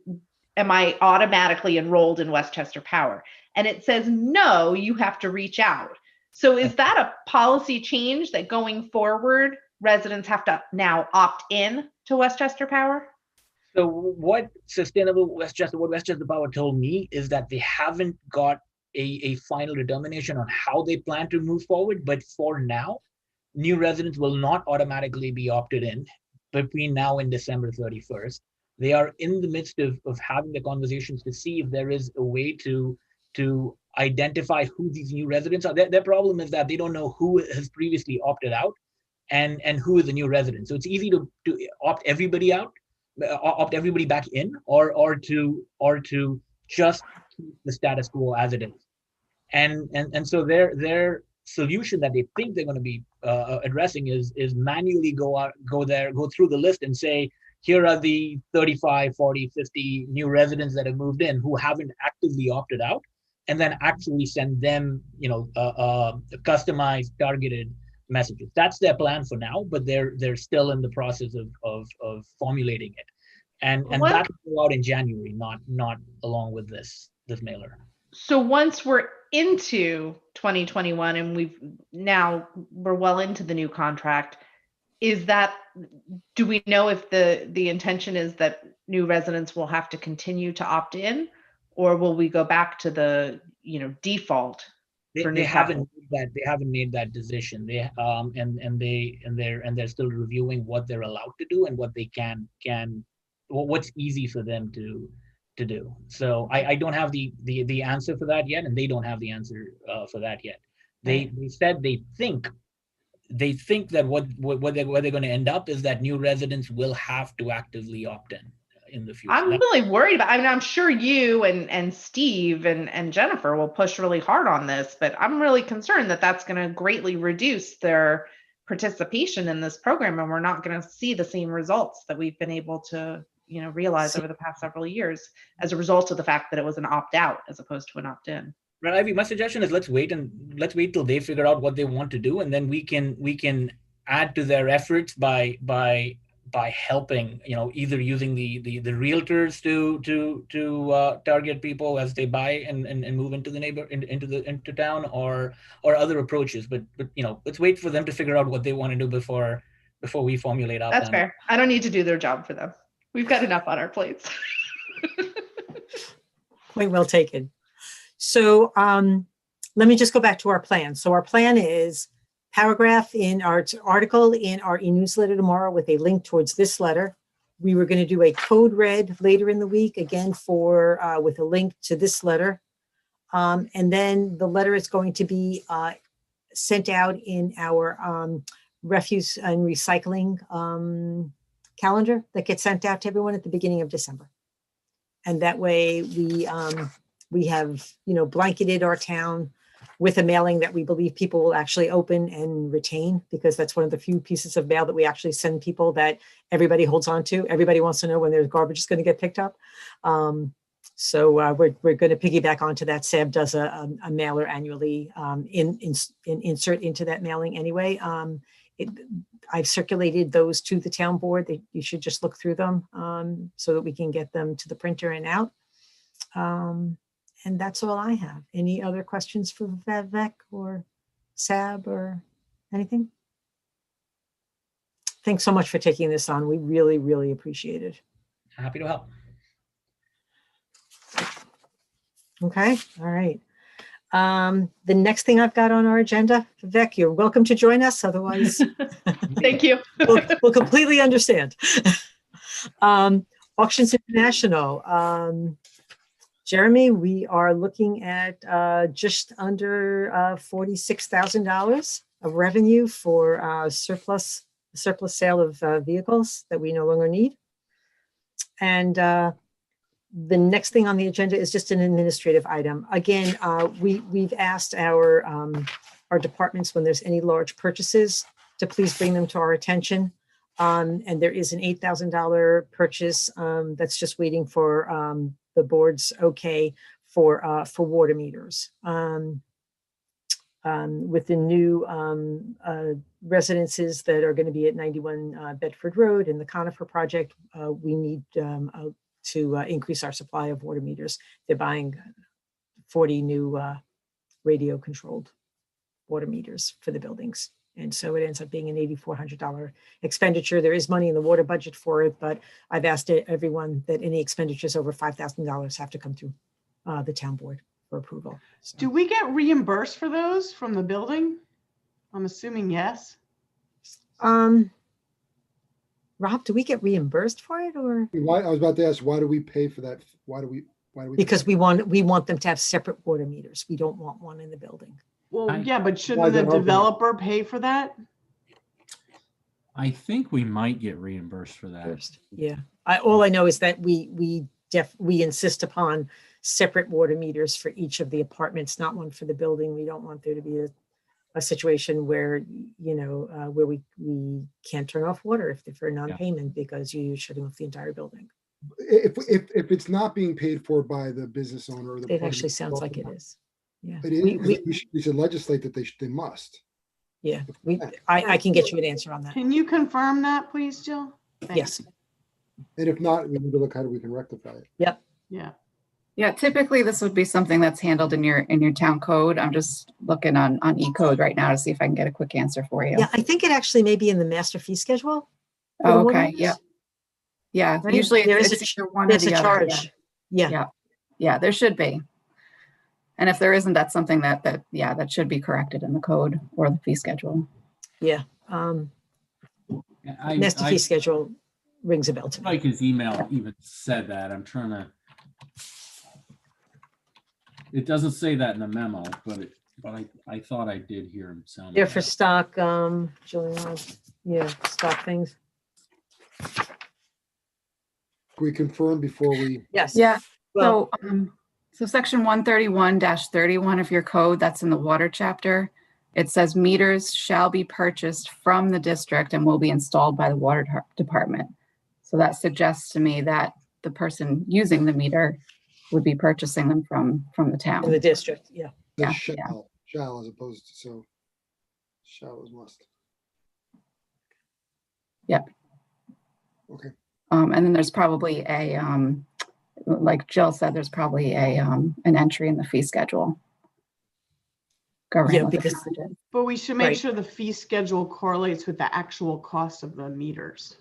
am I automatically enrolled in Westchester Power? And it says, no, you have to reach out. So is that a policy change that going forward, residents have to now opt in to Westchester Power? So what Westchester Power told me is that they haven't got a final determination on how they plan to move forward. But for now, new residents will not automatically be opted in between now and December 31st. They are in the midst of having the conversations to see if there is a way to identify who these new residents are. Their problem is that they don't know who has previously opted out and who is a new resident. So it's easy to opt everybody out, opt everybody back in, or to just keep the status quo as it is. And so their solution that they think they're going to be addressing is manually go through the list and say, here are the 35, 40, 50 new residents that have moved in who haven't actively opted out, and then actually send them, customized, targeted messages. That's their plan for now, but they're still in the process of formulating it, and that will go out in January, not along with this mailer. So once we're into 2021 and we're well into the new contract, do we know if the intention is that new residents will have to continue to opt in, or will we go back to the default? They haven't made that decision. They're still reviewing what they're allowed to do and what they can what's easy for them to do. So I don't have the answer for that yet, and they don't have the answer for that yet. They said they think that what they're going to end up is that new residents will have to actively opt in the future. I'm really worried about, I'm sure you and Steve and Jennifer will push really hard on this, but I'm really concerned that that's going to greatly reduce their participation in this program, and we're not going to see the same results that we've been able to realize over the past several years as a result of the fact that it was an opt-out as opposed to an opt-in. Right, Ivy, my suggestion is let's wait till they figure out what they want to do, and then we can add to their efforts by helping, either using the realtors to target people as they buy and move into the into town, or other approaches. But let's wait for them to figure out what they want to do before we formulate our That's plan. fair. I don't need to do their job for them. We've got enough on our plates. Point well taken. So let me just go back to our plan. So our plan is paragraph in our article in our e-newsletter tomorrow with a link towards this letter. We were going to do a code red later in the week, again, with a link to this letter. And then the letter is going to be sent out in our refuse and recycling calendar that gets sent out to everyone at the beginning of December. And that way we have, blanketed our town with a mailing that we believe people will actually open and retain, because that's one of the few pieces of mail that we actually send people that everybody holds on to. Everybody wants to know when their garbage is going to get picked up. So we're going to piggyback onto that. SAB does a mailer annually, insert into that mailing anyway. I've circulated those to the town board. You should just look through them so that we can get them to the printer and out. And that's all I have. Any other questions for Vivek or SAB or anything? Thanks so much for taking this on. We really, really appreciate it. Happy to help. Okay, all right. The next thing I've got on our agenda, Vivek, you're welcome to join us. Otherwise, Thank you. we'll completely understand. Auctions International. Jeremy, we are looking at just under $46,000 of revenue for surplus sale of vehicles that we no longer need. And the next thing on the agenda is just an administrative item. Again, we've asked our departments when there's any large purchases to please bring them to our attention. And there is an $8,000 purchase that's just waiting for the board's okay for water meters. With the new residences that are going to be at 91 Bedford Road and the Conifer project, we need to increase our supply of water meters. They're buying 40 new radio controlled water meters for the buildings. And so it ends up being an $8,400 expenditure. There is money in the water budget for it, but I've asked everyone that any expenditures over $5,000 have to come through the town board for approval. So, Do we get reimbursed for those from the building? I'm assuming yes. Rob, do we get reimbursed for it or? Why, I was about to ask, why do we pay for that? Why do we? Because we want them to have separate water meters. We don't want one in the building. Well, yeah, but Why shouldn't the then open it? developer pay for that? I think we might get reimbursed for that. First. Yeah, all I know is that we insist upon separate water meters for each of the apartments, not one for the building. We don't want there to be a situation where, you know, where we can't turn off water if for non-payment because you're shutting off the entire building. If it's not being paid for by the business owner or the. It party actually sounds like it involved, is. Yeah. It is. We should legislate that they must. Yeah, I can get you an answer on that. Can you confirm that, please, Jill? Thanks. Yes. And if not, we need to look how we can rectify it. Yep. Yeah. Yeah, typically this would be something that's handled in your town code. I'm just looking on E-code right now to see if I can get a quick answer for you. Yeah, I think it actually may be in the master fee schedule. for the Oh, water okay, meters, yeah. Yeah, right? usually There is it's a either one or There's a the other. charge. Yeah. Yeah. Yeah, there should be. And if there isn't, that's something that should be corrected in the code or the fee schedule. Yeah. I Master fee schedule rings a bell to me. like his email even said that. I'm trying to. It doesn't say that in the memo, but I thought I did hear him sound. They're for stock, Julian, yeah, stock things. Can we confirm before we? Yes. Yeah, Well, so section 131-31 of your code, that's in the water chapter. It says meters shall be purchased from the district and will be installed by the water department. So that suggests to me that the person using the meter would be purchasing them from the in town. the district, yeah. Yeah, Shall as opposed to so. Shall is must. Yep. Okay. And then there's probably a, like Jill said, there's probably a an entry in the fee schedule. Yeah, Governing what the because- charge is. But we should make Right. sure the fee schedule correlates with the actual cost of the meters.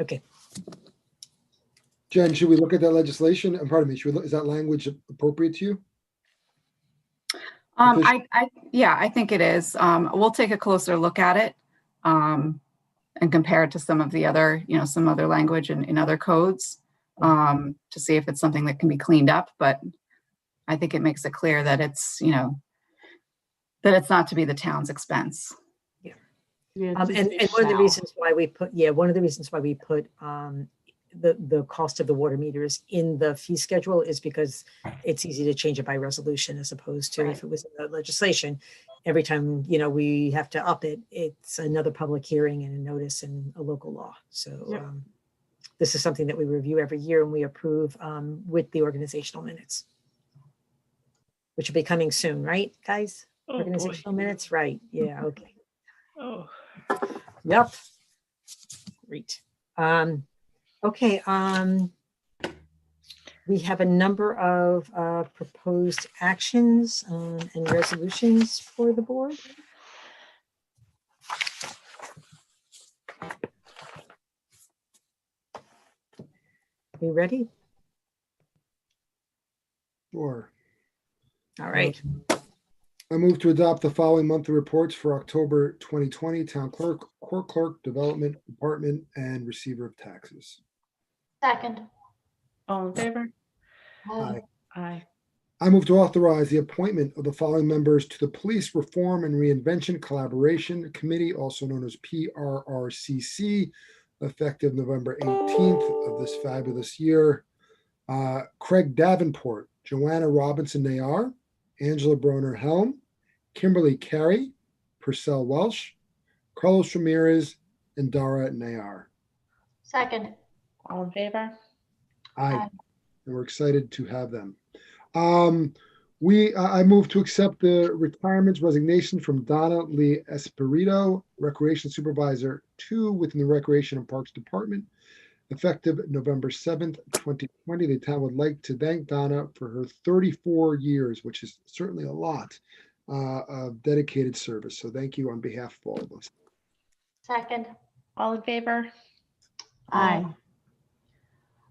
Okay. Jen, should we look at that legislation? And pardon me, is that language appropriate to you? I think it is. We'll take a closer look at it and compare it to some of the other, some other language in other codes to see if it's something that can be cleaned up. But I think it makes it clear that it's, that it's not to be the town's expense. Yeah, And just say one of the shall. reasons why we put, the cost of the water meters in the fee schedule is because it's easy to change it by resolution as opposed to if it was in the legislation. Every time, we have to up it, it's another public hearing and a notice and a local law. So Yep. this is something that we review every year and we approve with the organizational minutes, which will be coming soon, right, guys? Oh, boy. Organizational minutes, right? Yeah, okay. Oh. Yep. Great. Okay, we have a number of proposed actions and resolutions for the board. We ready? Or All right. I move to adopt the following monthly reports for October 2020, Town Clerk, Court Clerk, Development Department, and Receiver of Taxes. Second. All in favor? Aye. Aye. I move to authorize the appointment of the following members to the Police Reform and Reinvention Collaboration Committee, also known as PRRCC, effective November 18th of this fabulous year. Craig Davenport, Joanna Robinson Nayar, Angela Broner Helm, Kimberly Carey, Purcell Welsh, Carlos Ramirez, and Dara Nayar. Second. All in favor? Aye. Aye. And we're excited to have them. I move to accept the retirements resignation from Donna Lee Espirito, Recreation Supervisor 2 within the Recreation and Parks Department, effective November 7th, 2020. The town would like to thank Donna for her 34 years, which is certainly a lot of dedicated service. So thank you on behalf of all of us. Second. All in favor? Aye.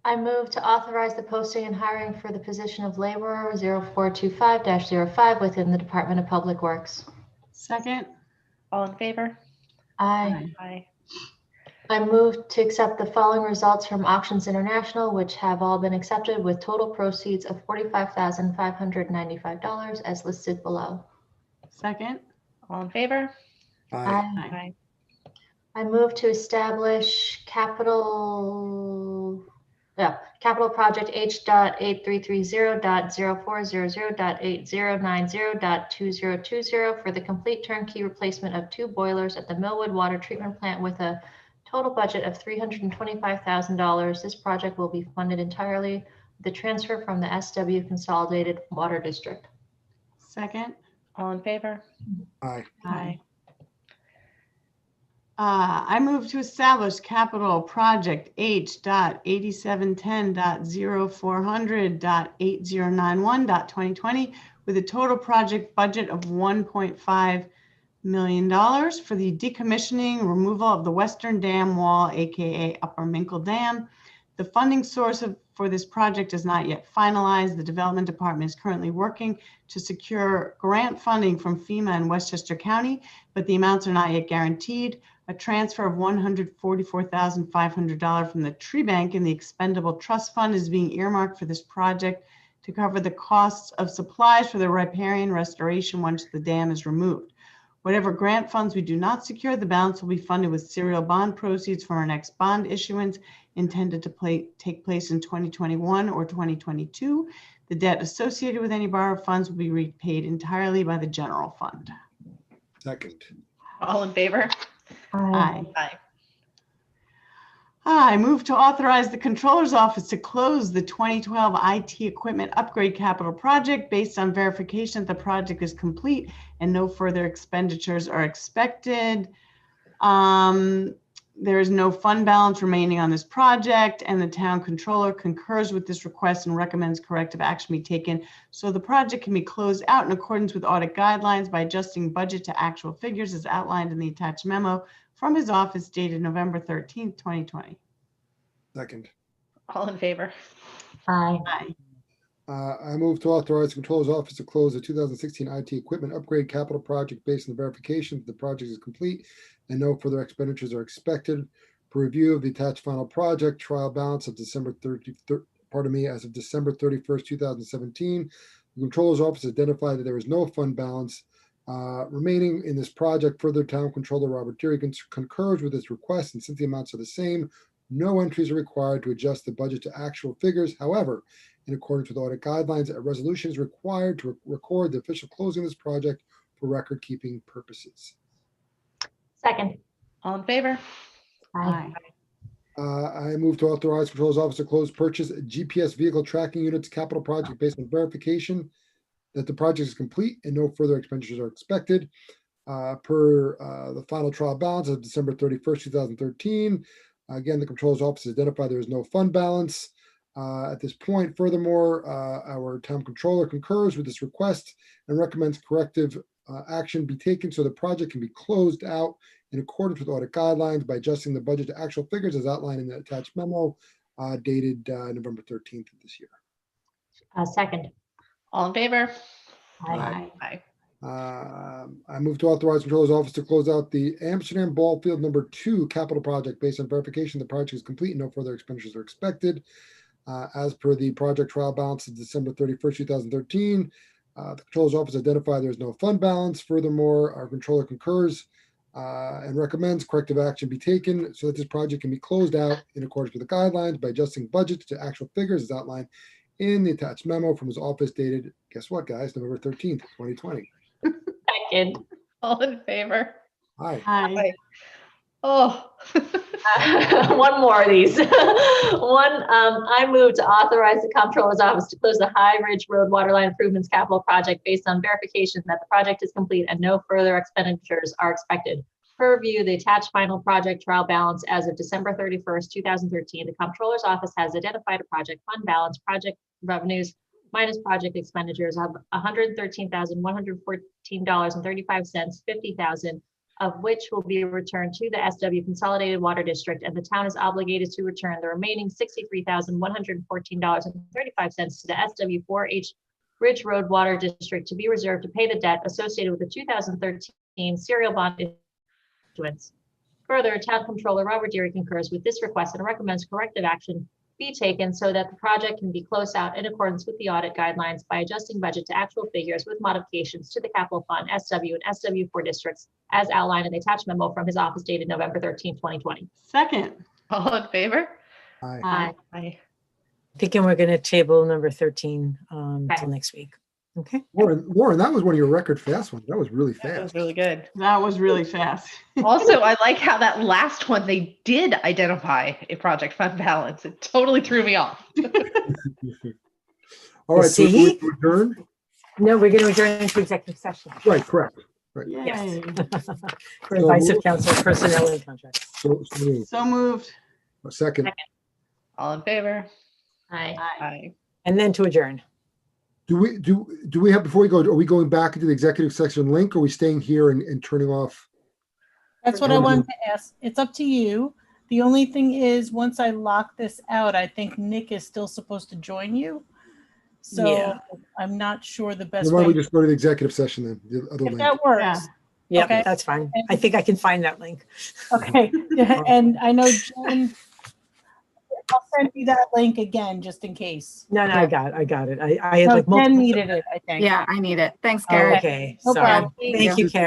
I move to authorize the posting and hiring for the position of laborer 0425-05 within the Department of Public Works. Second. All in favor? Aye. Aye. I move to accept the following results from Auctions International, which have all been accepted with total proceeds of $45,595 as listed below. Second. All in favor? Aye. Aye. I move to establish capital project H.8330.0400.8090.2020 for the complete turnkey replacement of 2 boilers at the Millwood Water Treatment Plant with a total budget of $325,000. This project will be funded entirely with the transfer from the SW Consolidated Water District. Second. All in favor? Aye. Aye. I move to establish capital project H.8710.0400.8091.2020 with a total project budget of $1.5 million for the decommissioning, removal of the Western Dam Wall, aka Upper Minkle Dam. The funding source for this project is not yet finalized. The Development Department is currently working to secure grant funding from FEMA and Westchester County, but the amounts are not yet guaranteed. A transfer of $144,500 from the Tree Bank in the Expendable Trust Fund is being earmarked for this project to cover the costs of supplies for the riparian restoration once the dam is removed. Whatever grant funds we do not secure, the balance will be funded with serial bond proceeds from our next bond issuance intended to take place in 2021 or 2022. The debt associated with any borrowed funds will be repaid entirely by the general fund. Second. All in favor? Aye. Aye. I move to authorize the Controller's Office to close the 2012 IT equipment upgrade capital project based on verification that the project is complete and no further expenditures are expected. There is no fund balance remaining on this project, and the town controller concurs with this request and recommends corrective action be taken so the project can be closed out in accordance with audit guidelines by adjusting budget to actual figures as outlined in the attached memo from his office dated November 13th, 2020. Second. All in favor? Aye. Aye. I move to authorize the Controller's Office to close the 2016 IT equipment upgrade capital project based on the verification that the project is complete and no further expenditures are expected. For review of the attached final project, trial balance of as of December 31st, 2017, the Controller's Office identified that there is no fund balance remaining in this project. Further, Town Controller Robert Deary concurs with this request, and since the amounts are the same, no entries are required to adjust the budget to actual figures. However, in accordance with audit guidelines, a resolution is required to record the official closing of this project for record-keeping purposes. Second. All in favor? Aye. I move to authorize Controller's Office to close purchase GPS vehicle tracking units capital project based on verification that the project is complete and no further expenditures are expected. Per the final trial balance of December 31st, 2013. Again, the Controller's Office has identified there is no fund balance at this point. Furthermore, our town controller concurs with this request and recommends corrective action be taken so the project can be closed out in accordance with audit guidelines by adjusting the budget to actual figures as outlined in the attached memo dated November 13th of this year. Second. All in favor? Aye. Aye. I move to authorize Controller's Office to close out the Amsterdam Ball Field number 2 capital project based on verification the project is complete and no further expenditures are expected. As per the project trial balance of December 31st, 2013, the Controller's Office identified there is no fund balance. Furthermore, our Controller concurs and recommends corrective action be taken so that this project can be closed out in accordance with the guidelines by adjusting budgets to actual figures as outlined in the attached memo from his office dated, guess what, guys, November 13th, 2020. Second. All in favor? Hi. Aye. Oh. One more of these. I move to authorize the Comptroller's Office to close the High Ridge Road Waterline Improvements Capital Project based on verification that the project is complete and no further expenditures are expected. Per view, the attached final project trial balance as of December 31st, 2013, the Comptroller's Office has identified a project fund balance, project revenues minus project expenditures of $113,114.35, $50,000 of which will be returned to the SW Consolidated Water District, and the town is obligated to return the remaining $63,114.35 to the SW 4H Ridge Road Water District to be reserved to pay the debt associated with the 2013 serial bond issuance. Further, Town Controller Robert Deary concurs with this request and recommends corrective action be taken so that the project can be closed out in accordance with the audit guidelines by adjusting budget to actual figures with modifications to the capital fund, SW and SW4 districts as outlined in the attached memo from his office dated November 13, 2020. Second. All in favor? Aye. Aye. Aye. Thinking we're going to table number 13 Okay. till next week. Okay. Warren, that was one of your record fast ones. That was really That was fast. really good. That was really fast. Also, I like how that last one, they did identify a project fund balance. It totally threw me off. All right, so we're See? going to adjourn? No, we're going to adjourn into executive session Right, correct. Yay. for advice of counsel, personnel and contracts. So moved. A second. All in favor? Aye. Aye. And then to adjourn. Do we have, before we go, are we going back into the executive section link? Or are we staying here and turning off? That's what I wanted to ask. It's up to you. The only thing is, once I lock this out, I think Nick is still supposed to join you. So Yeah. I'm not sure the Then best why don't we way. just go to the executive session then? The other If link. that works. Yeah. Yeah, Okay. that's fine. I think I can find that link. Okay. And I know Jen, I'll send you that link again, just in case. No, I got it. I had No, like Jen multiple. needed it, I think. Yeah, I need it. Thanks, Gary. Okay, No sorry. problem. Thank you, Karen.